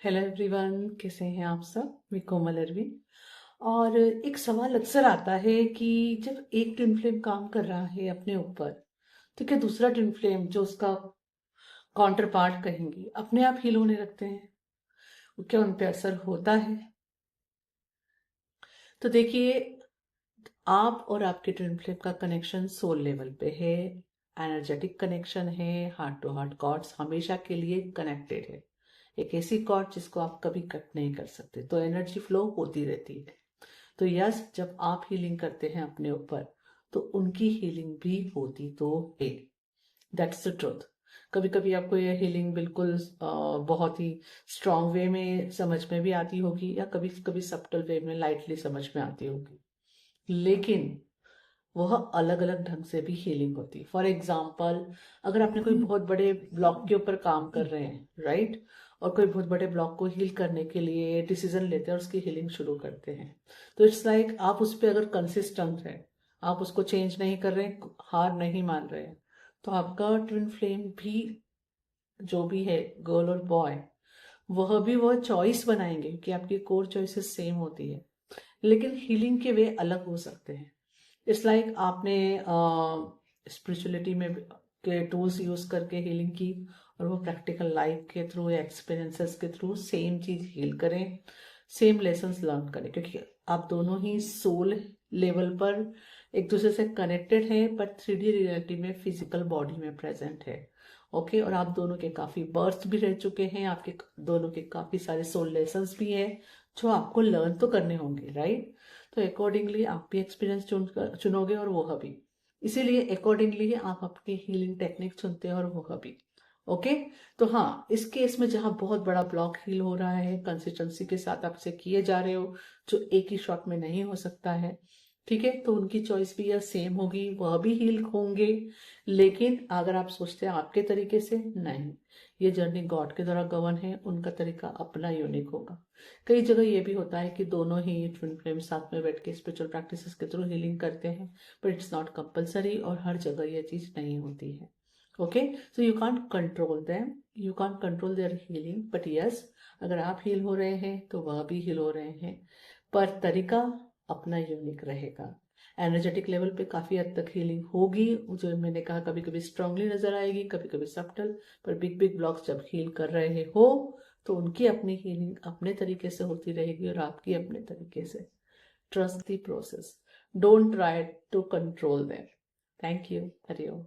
Hello everyone, कैसे हैं आप सब। मैं कोमल अरविंद। और एक सवाल अक्सर आता है कि जब एक ट्विन फ्लेम काम कर रहा है अपने ऊपर, तो क्या दूसरा ट्विन फ्लेम जो उसका काउंटर पार्ट कहेंगे अपने आप हील होने लगते हैं? वो क्या उन पे असर होता है? तो देखिए, आप और आपके ट्विन फ्लेम का कनेक्शन सोल लेवल पे है, एनर्जेटिक कनेक्शन है, हार्ट टू हार्ट कॉर्ड्स हमेशा के लिए कनेक्टेड है। एक ऐसी कॉर्ड जिसको आप कभी कट नहीं कर सकते, तो एनर्जी फ्लो होती रहती है। तो यस, जब आप हीलिंग करते हैं अपने ऊपर, तो उनकी हीलिंग भी होती तो है। That's the truth. कभी कभी आपको यह हीलिंग बिल्कुल बहुत ही स्ट्रांग वे में समझ में भी आती होगी, या कभी कभी सब्टल वे में लाइटली समझ में आती होगी, लेकिन वह अलग अलग ढंग से भी हीलिंग होती है। फॉर एग्जाम्पल, अगर आपने कोई बहुत बड़े ब्लॉक के ऊपर काम कर रहे हैं, राइट, और कोई बहुत बड़े ब्लॉक को हील करने के लिए डिसीजन लेते हैं और उसकी हीलिंग शुरू करते हैं, तो इट्स लाइक आप उस पर अगर कंसिस्टेंट है, आप उसको चेंज नहीं कर रहे हैं, हार नहीं मान रहे हैं, तो आपका ट्विन फ्लेम भी, जो भी है, गर्ल और बॉय, वह चॉइस बनाएंगे, क्योंकि आपकी कोर चॉइसेस सेम होती है, लेकिन हीलिंग के वे अलग हो सकते हैं। इट्स लाइक आपने स्पिरिचुअलिटी में के टूल्स यूज करके हीलिंग की, और वो प्रैक्टिकल लाइफ के थ्रू या एक्सपीरियंसेस के थ्रू सेम चीज हील करें, सेम लेसन्स लर्न करें, क्योंकि आप दोनों ही सोल लेवल पर एक दूसरे से कनेक्टेड हैं, बट 3D रियलिटी में फिजिकल बॉडी में प्रेजेंट है। ओके, और आप दोनों के काफी बर्थ भी रह चुके हैं, आपके दोनों के काफी सारे सोल लेसन्स भी हैं जो आपको लर्न तो करने होंगे, राइट। तो अकॉर्डिंगली आप भी एक्सपीरियंस चुनोगे और वो भी, इसीलिए अकॉर्डिंगली आप अपनी हीलिंग टेक्निक चुनते हैं और वो भी। ओके। तो हाँ, इस केस में जहाँ बहुत बड़ा ब्लॉक हील हो रहा है, कंसिस्टेंसी के साथ आप इसे किए जा रहे हो, जो एक ही शॉट में नहीं हो सकता है, ठीक है, तो उनकी चॉइस भी यह सेम होगी, वह भी हील होंगे। लेकिन अगर आप सोचते हैं आपके तरीके से, नहीं, ये जर्नी गॉड के द्वारा गवर्न है, उनका तरीका अपना यूनिक होगा। कई जगह ये भी होता है कि दोनों ही ट्विन फ्लेम साथ में बैठ के स्पिरिचुअल प्रैक्टिसेस के थ्रू हीलिंग करते हैं, बट इट्स नॉट कंपलसरी, और हर जगह ये चीज नहीं होती है। Okay, so you can't control them, you can't control their healing, but yes, अगर आप हील हो रहे हैं तो वह भी हील हो रहे हैं, पर तरीका अपना यूनिक रहेगा। एनर्जेटिक लेवल पे काफी हद तक हीलिंग होगी, जो मैंने कहा, कभी कभी स्ट्रांगली नजर आएगी, कभी कभी सब्टल, पर बिग बिग ब्लॉक्स जब हील कर रहे हो, तो उनकी अपनी हीलिंग अपने तरीके से होती रहेगी और आपकी अपने तरीके से। Trust the process, don't try to control them. Thank you. Hariom.